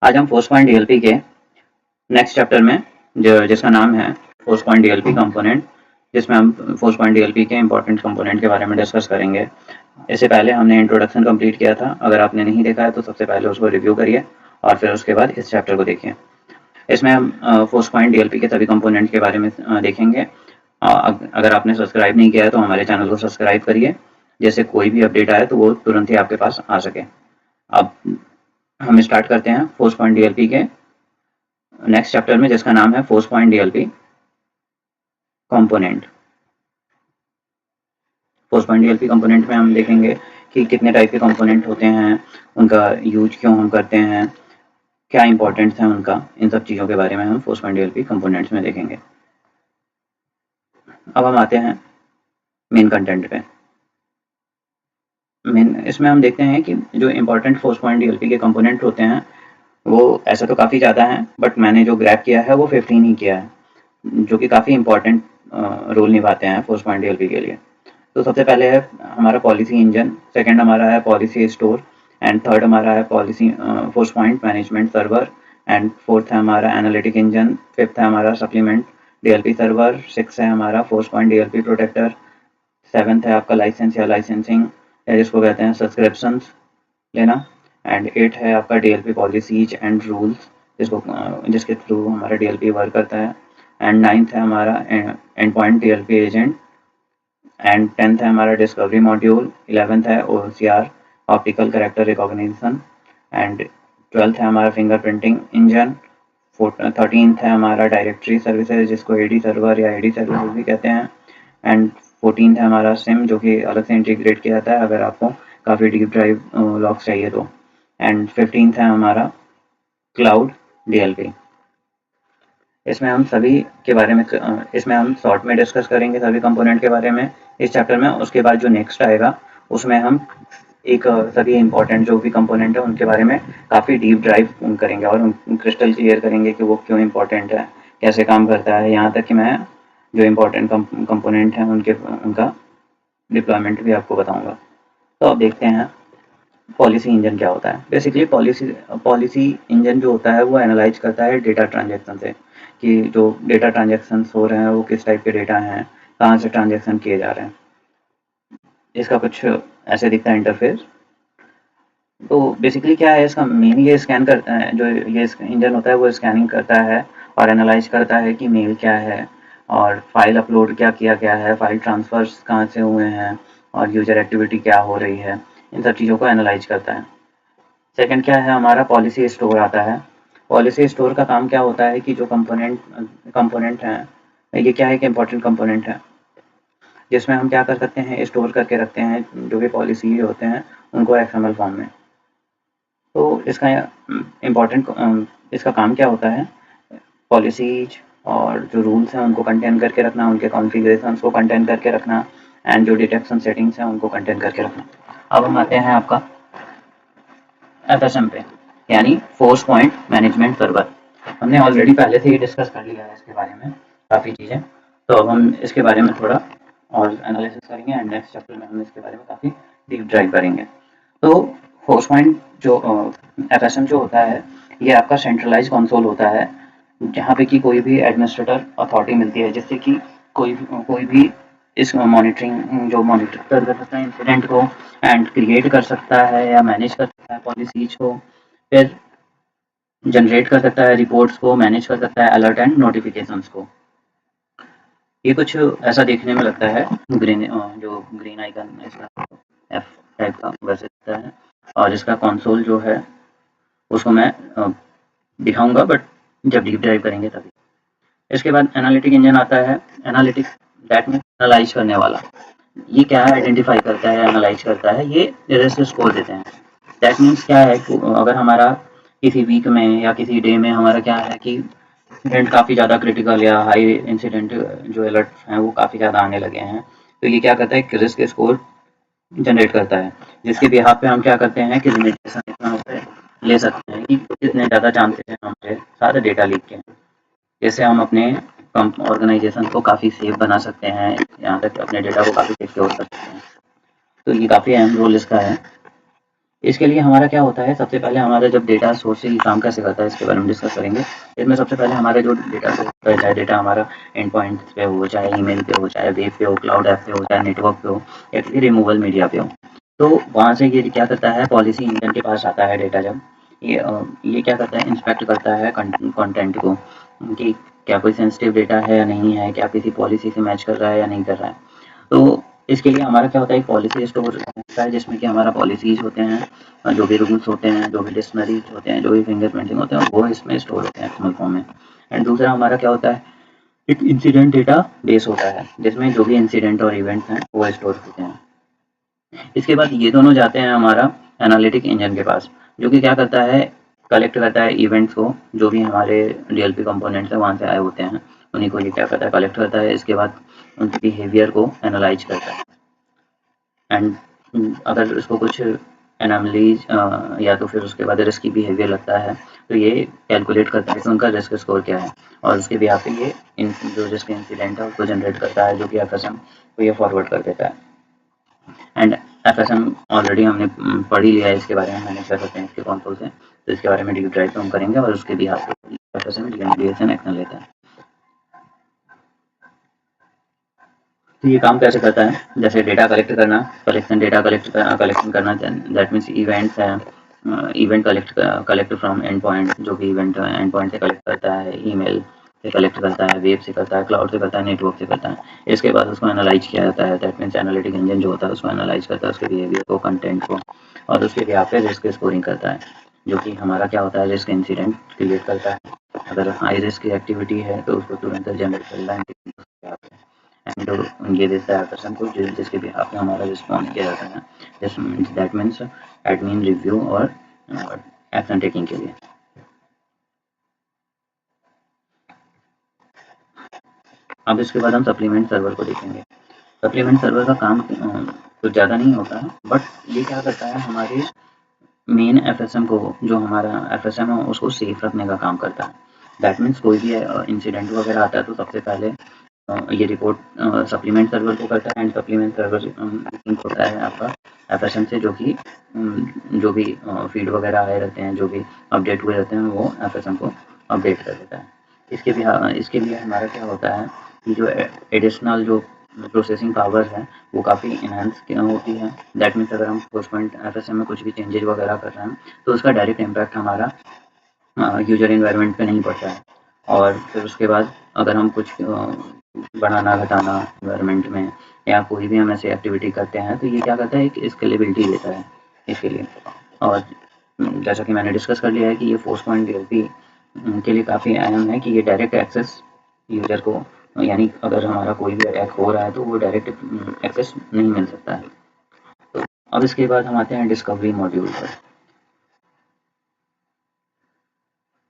आज हम force point DLP के नेक्स्ट चैप्टर में जिसका नाम है फोर्स पॉइंट डीएलपी कंपोनेंट, जिसमें हम फोर्स पॉइंट डीएलपी के इंपॉर्टेंट कंपोनेंट के बारे में डिस्कस करेंगे। इससे पहले हमने इंट्रोडक्शन कंप्लीट किया था। अगर आपने नहीं देखा है तो सबसे पहले उसको रिव्यू करिए और फिर उसके बाद इस चैप्टर को देखिए। इसमें हम फोर्स पॉइंट डीएलपी के सभी कंपोनेंट के बारे में देखेंगे। अगर आपने सब्सक्राइब नहीं किया है तो हमारे चैनल को सब्सक्राइब करिए, जैसे कोई भी अपडेट आए तो वो तुरंत ही आपके पास आ सके। अब हम स्टार्ट करते हैं फोर्स पॉइंट डीएलपी के नेक्स्ट चैप्टर में, जिसका नाम है force point DLP component. Force point DLP component में हम देखेंगे कि कितने टाइप के कंपोनेंट होते हैं, उनका यूज क्यों हम करते हैं, क्या इंपॉर्टेंस है उनका, इन सब चीज़ों के बारे में हम फोर्स पॉइंट डीएलपी कंपोनेंट्स में देखेंगे। अब हम आते हैं मेन कंटेंट पे। इसमें हम देखते हैं कि जो इम्पोर्टेंट फोर्स पॉइंट डीएलपी के कंपोनेंट होते हैं वो ऐसा तो काफ़ी ज़्यादा हैं, बट मैंने जो ग्रैब किया है वो 15 ही किया है, जो कि काफ़ी इंपॉर्टेंट रोल निभाते हैं फोर्स पॉइंट डीएलपी के लिए। तो सबसे पहले है हमारा पॉलिसी इंजन, सेकंड हमारा है पॉलिसी स्टोर, एंड थर्ड हमारा है policy force point management server, and fourth है हमारा एनालिटिक इंजन, फिफ्थ है हमारा सप्लीमेंट डीएलपी सर्वर, सिक्स है हमारा Forcepoint DLP protector, seventh है आपका लाइसेंस या लाइसेंसिंग या जिसको कहते हैं सब्सक्रिप्शंस लेना, एंड एट है आपका डीएलपी पॉलिसीज एंड रूल्स जिसके थ्रू हमारा डीएलपी वर्क करता है, एंड नाइन्थ है हमारा and point DLP agent, and 10th है हमारा डिस्कवरी मॉड्यूल, 11th है OCR optical character recognition, and 12th है हमारा फिंगरप्रिंटिंग इंजन, 13th है हमारा डायरेक्टरी सर्विसेज जिसको एडी सर्वर या एडी सर्विसेज भी कहते हैं, एंड 14th है हमारा सिम जो कि अलग से इंटीग्रेट किया जाता है अगर आपको काफ़ी डीप ड्राइव लॉक्स चाहिए तो, एंड 15th है हमारा क्लाउड डीएलपी। इसमें हम सभी के बारे में इसमें हम शॉर्ट में डिस्कस करेंगे सभी कंपोनेंट के बारे में इस चैप्टर में। उसके बाद जो नेक्स्ट आएगा उसमें हम एक सभी इंपॉर्टेंट जो भी कंपोनेंट है उनके बारे में काफ़ी डीप ड्राइव करेंगे और क्रिस्टल क्लियर करेंगे कि वो क्यों इंपॉर्टेंट है, कैसे काम करता है, यहाँ तक कि मैं जो इम्पोर्टेंट कंपोनेंट हैं उनका डिप्लॉयमेंट भी आपको बताऊँगा। तो अब देखते हैं पॉलिसी इंजन क्या होता है। बेसिकली पॉलिसी इंजन जो होता है वो एनालाइज करता है डेटा ट्रांजैक्शन से, कि जो डेटा ट्रांजैक्शन हो रहे हैं वो किस टाइप के डेटा हैं, कहाँ से ट्रांजैक्शन किए जा रहे हैं। इसका कुछ ऐसे दिखता है इंटरफेस। तो बेसिकली क्या है इसका मेन, ये स्कैन करता है, जो ये इंजन होता है वो स्कैनिंग करता है और एनालाइज करता है कि मेल क्या है और फाइल अपलोड क्या किया गया है, फाइल ट्रांसफर्स कहाँ से हुए हैं और यूजर एक्टिविटी क्या हो रही है, इन सब चीज़ों को एनालाइज करता है। सेकंड क्या है हमारा पॉलिसी स्टोर आता है। पॉलिसी स्टोर का काम क्या होता है कि जो कंपोनेंट हैं, ये क्या है कि इंपॉर्टेंट कंपोनेंट है जिसमें हम क्या कर सकते हैं, स्टोर करके रखते हैं जो भी पॉलिसी होते हैं उनको एक्सएमएल फॉर्म में। तो इसका इसका काम क्या होता है, पॉलिसीज और जो रूल्स हैं उनको कंटेन करके रखना, उनके कॉन्फ़िगरेशंस को कंटेन करके रखना, एंड जो डिटेक्शन सेटिंग्स हैं उनको कंटेन करके रखना। अब हम आते हैं आपका एफएसएम पे, यानी फोर्स पॉइंट मैनेजमेंट सर्वर। हमने ऑलरेडी पहले से ही डिस्कस कर लिया है इसके बारे में काफ़ी चीज़ें, तो अब हम इसके बारे में थोड़ा और एनालिसिस करेंगे एंड नेक्स्ट चैप्टर में हम इसके बारे में काफ़ी डीप ड्राइव करेंगे। तो फोर्स पॉइंट जो एफएसएम जो होता है ये आपका सेंट्रलाइज कंसोल होता है, जहाँ पे कि कोई भी एडमिनिस्ट्रेटर अथॉरिटी मिलती है जिससे कि कोई भी इस मॉनिटर कर सकता है इंसिडेंट को एंड क्रिएट कर सकता है या मैनेज कर सकता है पॉलिसीज को, फिर जनरेट कर सकता है रिपोर्ट्स को, मैनेज कर सकता है अलर्ट एंड नोटिफिकेशंस को। ये कुछ ऐसा देखने में लगता है, जो ग्रीन आइकन इसका एफ टाइप का वैसे दिखता है, और इसका कंसोल जो है उसको मैं दिखाऊंगा बट जब डीप ड्राइव करेंगे तभी। इसके बाद एनालिटिक इंजन आता है। एनालिटिक दैट मीन्स एनालाइज करने वाला। ये क्या है, आइडेंटिफाई करता है, एनालाइज करता है, ये रिस्क स्कोर देते हैं। दैट मीन्स क्या है, अगर हमारा किसी वीक में या किसी डे में हमारा क्या है कि इंसिडेंट काफ़ी ज़्यादा क्रिटिकल या हाई इंसिडेंट जो अलर्ट हैं वो काफ़ी ज़्यादा आने लगे हैं, तो ये क्या करता है कि रिस्क स्कोर जनरेट करता है, जिसके बिहाफ पे हम क्या करते हैं कि रिमेडिएशन इतना उसे ले सकते हैं कि जितने ज़्यादा जानते हैं हमारे सारे डेटा लीक के, जैसे हम अपने ऑर्गेनाइजेशन को काफ़ी सेफ बना सकते हैं, यहाँ तक अपने डेटा को काफ़ी सिक्योर कर सकते हैं। तो ये काफ़ी अहम रोल इसका है। इसके लिए हमारा क्या होता है, सबसे पहले हमारा जब डेटा सोर्सिंग काम कैसे करता है इसके बारे में डिस्कस करेंगे। इसमें सबसे पहले हमारे जो डेटा सोर्स है, चाहे डेटा हमारा एंड पॉइंट पे हो, चाहे ईमेल पे हो, चाहे वेब पे हो, क्लाउड ऐप पे हो, चाहे नेटवर्क पे हो, या किसी रिमूवल मीडिया पे हो, तो वहाँ से ये क्या करता है, पॉलिसी इंजन के पास आता है डेटा। जब ये क्या करता है, इंस्पेक्ट करता है कंटेंट को कि क्या कोई सेंसिटिव डेटा है या नहीं है, क्या किसी पॉलिसी से मैच कर रहा है या नहीं कर रहा है। तो इसके लिए हमारा क्या होता है, एक पॉलिसी स्टोर होता है जिसमें कि हमारा पॉलिसीज होते हैं, जो भी रूल्स होते हैं, जो भी डिक्शनरीज होते हैं, जो भी फिंगरप्रिंटिंग होते हैं, वो इसमें स्टोर होते हैं एक्सएमएल फॉर्म में। एंड दूसरा हमारा क्या होता है, एक इंसिडेंट डेटा बेस होता है जिसमें जो भी इंसिडेंट और इवेंट्स हैं वो स्टोर होते हैं। इसके बाद ये दोनों जाते हैं हमारा एनालिटिक इंजन के पास, जो कि क्या करता है, कलेक्ट करता है इवेंट्स को, जो भी हमारे डीएलपी कंपोनेंट्स है वहाँ से आए होते हैं, उन्हीं को ये क्या करता है, कलेक्ट करता है। इसके बाद उनके बिहेवियर को एनालाइज करता है। एंड अगर उसको कुछ एनामलीज या तो फिर उसके बाद रिस्की बिहेवियर लगता है, तो ये कैलकुलेट करता है कि उनका रिस्क स्कोर क्या है, और उसके बिहाफ पे ये जो रिस्क इंसिडेंट है उसको जनरेट करता है, जो कि एफएसएम को ये फॉरवर्ड कर देता है। एंड एफएसएम ऑलरेडी हमने पढ़ ही लिया है, इसके बारे में मैंने क्या करते हैं इसके कॉन्सोल से, तो इसके बारे में डीप ड्राइव पे हम करेंगे, और उसके बिहाफ पे एफएसएम रिमेडिएशन एक्शन लेता है। तो ये काम कैसे करता है, जैसे डेटा कलेक्ट करना, कलेक्शन करना, दैट मीन्स इवेंट्स है, event collect from and point, जो भी इवेंट एंड पॉइंट से कलेक्ट करता है, ईमेल से कलेक्ट करता है, वेब से करता है, क्लाउड से करता है, नेटवर्क से करता है। इसके बाद उसको एनालाइज किया जाता है, दैट मीन्स एनालिटिक इंजन जो होता है उसको एनालाइज करता है, उसके बिहेवियर को, कंटेंट को, और उसके लिए पे रिस्क स्कोरिंग करता है, जो कि हमारा क्या होता है, रिस्क इंसिडेंट क्रिएट करता है। अगर हाई रिस्क की एक्टिविटी है तो उसको तुरंत जनरेट करना है, एंड ये देता है पर्सन को जिसके बिहाफ में हमारा रिस्पॉन्स किया जाता है, दैट मीन्स एडमिन रिव्यू और एक्शन टेकिंग के लिए। अब इसके बाद हम सप्लीमेंट सर्वर को देखेंगे। सप्लीमेंट सर्वर का काम कुछ ज़्यादा नहीं होता है, बट ये क्या करता है, हमारे मेन एफएसएम को, जो हमारा एफएसएम है उसको सेफ रखने का काम करता है। दैट मीन्स कोई भी इंसिडेंट वगैरह आता है तो सबसे पहले ये रिपोर्ट सप्लीमेंट सर्वर को करता है, एंड सप्लीमेंट सर्वर लिंक होता है आपका एफएसएम से, जो कि जो भी फीड वगैरह आए रहते हैं, जो भी अपडेट हुए रहते हैं, वो एफएसएम को अपडेट कर देता है। इसके लिए हमारा क्या होता है कि जो एडिशनल जो प्रोसेसिंग पावर है वो काफ़ी इन्हांस होती है। दैट मीन्स अगर हम पोस्ट पॉइंट एफएसएम में कुछ भी चेंजेज वगैरह कर रहे हैं तो उसका डायरेक्ट इम्पैक्ट हमारा यूजर इन्वायरमेंट पे नहीं पड़ता है। और फिर उसके बाद अगर हम कुछ बढ़ाना घटाना इन्वायरमेंट में, या कोई भी हम ऐसी एक्टिविटी करते हैं, तो ये क्या करता है, एक स्केलेबिलिटी देता है इसके लिए। और जैसा कि मैंने डिस्कस कर लिया है कि ये फोर्स पॉइंट डीएलपी के लिए काफ़ी अहम है कि ये डायरेक्ट एक्सेस यूजर को, यानी अगर हमारा कोई भी अटैक हो रहा है तो वो डायरेक्ट एक्सेस नहीं मिल सकता है। तो अब इसके बाद हम आते हैं डिस्कवरी मॉड्यूल पर।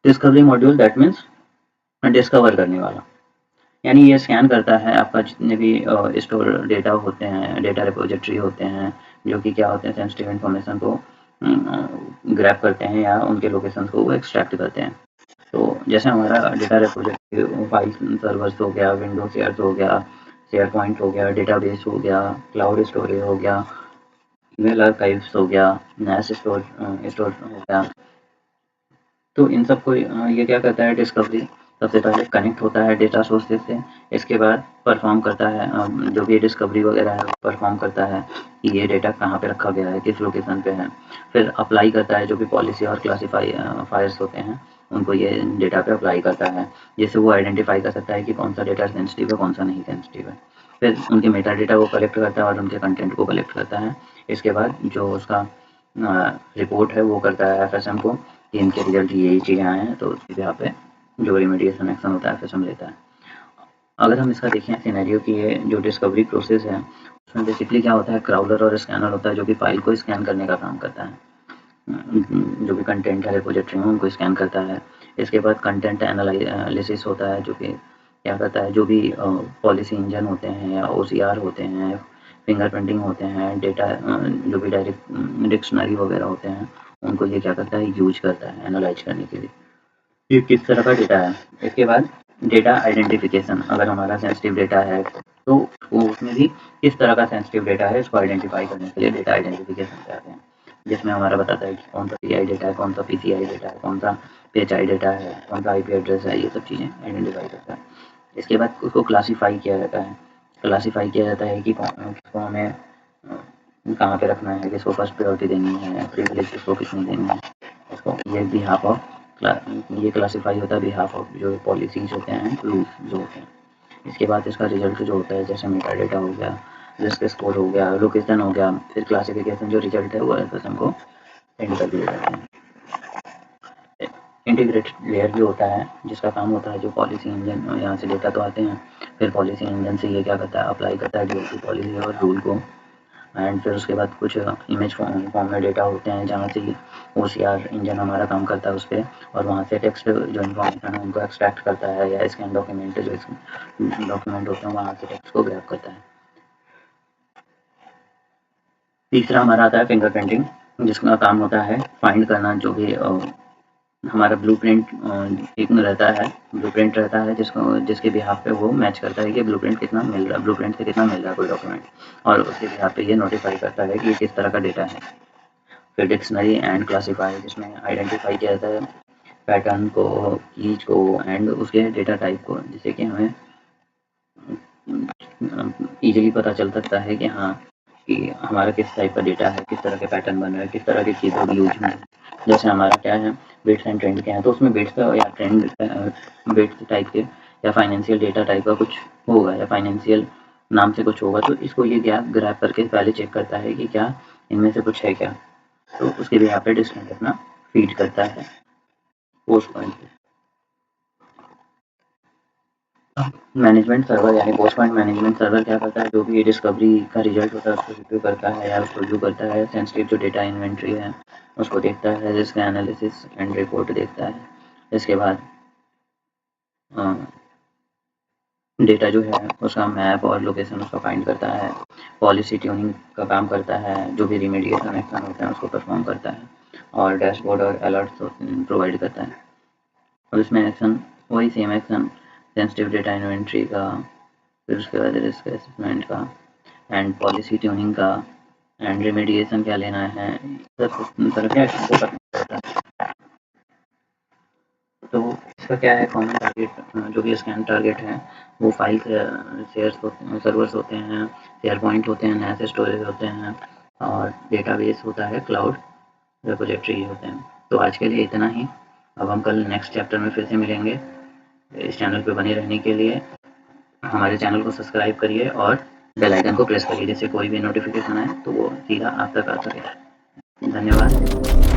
Discovery module that means discover करने वाला, यानी ये स्कैन करता है आपका जितने भी स्टोर डेटा होते हैं, डेटा रिपोजिटरी होते हैं, जो कि क्या होते हैं, सेंसिटिव इन्फॉर्मेशन को ग्रैब करते हैं या उनके लोकेशन को वो एक्सट्रैक्ट करते हैं। तो जैसे हमारा डेटा रिपोजिटरी फाइल सर्वर्स हो गया, विंडो शेयर्स हो गया, शेयर पॉइंट हो गया, डेटाबेस हो गया, क्लाउड स्टोरेज हो गया, ईमेल आर्काइव्स हो गया, नेस स्टोर हो गया। तो इन सब को ये क्या करता है, डिस्कवरी सबसे पहले कनेक्ट होता है डेटा सोर्सेज से। इसके बाद परफॉर्म करता है, जो भी डिस्कवरी वगैरह है परफॉर्म करता है कि ये डेटा कहाँ पे रखा गया है, किस लोकेशन पे है। फिर अप्लाई करता है, जो भी पॉलिसी और क्लासीफायर्स होते हैं उनको ये डेटा पे अप्लाई करता है, जिससे वो आइडेंटिफाई कर सकता है कि कौन सा डेटा सेंसिटिव है, कौन सा नहीं सेंसिटिव है। फिर उनके मेटा डेटा को कलेक्ट करता है और उनके कंटेंट को कलेक्ट करता है। इसके बाद जो उसका रिपोर्ट है वो करता है एफएसएम को कि इनके रिजल्ट यही चीज़ें आए हैं, तो उसके यहाँ पे जो रिमेडिएशन एक्शन होता है एफएसएम लेता है। अगर हम इसका देखें सिनेरियो कि ये जो डिस्कवरी प्रोसेस है उसमें बेसिकली क्या होता है, क्राउलर और स्कैनर होता है जो कि फाइल को स्कैन करने का काम करता है, जो भी कंटेंट है रिपोजिटरी में उनको स्कैन करता है। इसके बाद कंटेंट एनालिसिस होता है, जो कि क्या करता है, जो भी पॉलिसी इंजन होते हैं या ओसीआर होते हैं, फिंगरप्रिंटिंग होते हैं, डेटा जो भी डायरेक्ट डिक्शनरी वगैरह होते हैं, उनको ये क्या करता है, यूज करता है एनालाइज करने के लिए ये किस तरह का डेटा है। इसके बाद डेटा आइडेंटिफिकेशन, अगर हमारा सेंसिटिव डेटा है तो वो उसमें भी किस तरह का सेंसिटिव डेटा है इसको आइडेंटिफाई करने के लिए डेटा आइडेंटिफिकेशन कहते हैं। जिसमें हमारा बताता है कि कौन सा पीआई डेटा है, कौन सा पीसीआई डेटा है, कौन सा पीएचआई डेटा है, कौन सा आईपी एड्रेस है, ये सब चीज़ें आइडेंटिफाई करता है। इसके बाद उसको क्लासीफाई किया जाता है। क्लासीफाई किया जाता है कि किसको हमें कहाँ पे रखना है, किसको फर्स्ट प्रायोरिटी देनी है, प्रिविलेज किसको कितनी देनी है, उसको ये बिहाफ ऑफ ये क्लासीफाई होता है बिहाफ ऑफ जो पॉलिसीज होते हैं, रूल्स जो होते हैं। इसके बाद इसका रिजल्ट जो होता है जैसे मेटा डेटा हो गया, रिस्क स्कोर हो गया, लोकेशन हो गया, फिर क्लासिफिकेशन जो रिजल्ट है वो एफएसएम को सेंड कर दिया जाता है। इंटीग्रेटेड लेयर भी होता है जिसका काम होता है जो पॉलिसी इंजन, यहाँ से डेटा तो आते हैं, फिर पॉलिसी इंजन से ये क्या करता है, अप्लाई करता है डीओटी पॉलिसी और रूल को। एंड फिर उसके बाद कुछ इमेज फॉर्म में डेटा होते हैं जहाँ से ओसीआर इंजन हमारा काम करता है उस पर, और वहाँ से टेक्स्ट जो इन्फॉर्मेशन है उनको एक्सट्रैक्ट करता है, या स्कैन डॉक्यूमेंट जो डॉक्यूमेंट होते हैं वहाँ से टेक्स्ट को ग्रैब करता है। तीसरा हमारा आता है फिंगरप्रिंटिंग, जिसका काम होता है फाइंड करना जो भी हमारा ब्लूप्रिंट एक रहता है, ब्लूप्रिंट रहता है जिसके बिहाफ पे वो मैच करता है कि ब्लूप्रिंट कितना मिल रहा है, ब्लूप्रिंट से कितना मिल रहा है कोई डॉक्यूमेंट, और उसके बिहाफ पे ये नोटिफाई करता है कि किस तरह का डेटा है। फिर डिक्शनरी एंड क्लासीफाई, जिसमें आइडेंटिफाई किया जाता है पैटर्न को, कीज को एंड उसके डेटा टाइप को, जिससे कि हमें इजीली पता चल सकता है कि हाँ कि हमारा किस टाइप का डेटा है, किस तरह के पैटर्न बन रहे हैं, किस तरह की कीवर्ड यूज में। जैसे हमारा क्या है बिट्स एंड ट्रेंड के हैं, तो उसमें बिट्स का या ट्रेंड बिट्स टाइप के या फाइनेंशियल डेटा टाइप का कुछ होगा, या फाइनेंशियल नाम से कुछ होगा, तो इसको ये गैप ग्रैब करके पहले चेक करता है कि क्या इनमें से कुछ है क्या, तो उसके भी यहाँ पे डिस्टेंस अपना फीड करता है पोस्ट पॉइंट पे। मैनेजमेंट सर्वर यानी पोस्ट पॉइंट मैनेजमेंट सर्वर क्या करता है, जो भी डिस्कवरी का रिजल्ट होता है उसको रिव्यू करता है या उसको व्यू करता है, सेंसिटिव जो डेटा इन्वेंट्री है उसको देखता है, रिस्क एनालिसिस एंड रिपोर्ट देखता है। इसके बाद डेटा जो है उसका मैप और लोकेशन उसका फाइंड करता है, पॉलिसी ट्यूनिंग का काम करता है, जो भी रिमेडिएशन एक्शन होते हैं उसको परफॉर्म करता है, और डैशबोर्ड और अलर्ट्स प्रोवाइड करता है। और इसमें एक्शन वही same action sensitive data inventory का, फिर उसके बाद रिस्क असेसमेंट का एंड पॉलिसी ट्यूनिंग का एंड रिमेडिएशन क्या लेना है, सब तरह के एक्शन को करना होता है। तो इसका क्या है कॉमन टारगेट, जो भी स्कैन टारगेट है वो फाइल शेयर्स होते हैं, सर्वर्स होते हैं, शेयर पॉइंट होते हैं, नैस स्टोरेज होते हैं, और डेटाबेस होता है, क्लाउड रिपोजिटरी होते हैं। तो आज के लिए इतना ही। अब हम कल नेक्स्ट चैप्टर में फिर से मिलेंगे। इस चैनल पे बने रहने के लिए हमारे चैनल को सब्सक्राइब करिए और बेल आइकन को प्रेस करिए, जिससे कोई भी नोटिफिकेशन आए तो वो सीधा आप तक आ सके। धन्यवाद।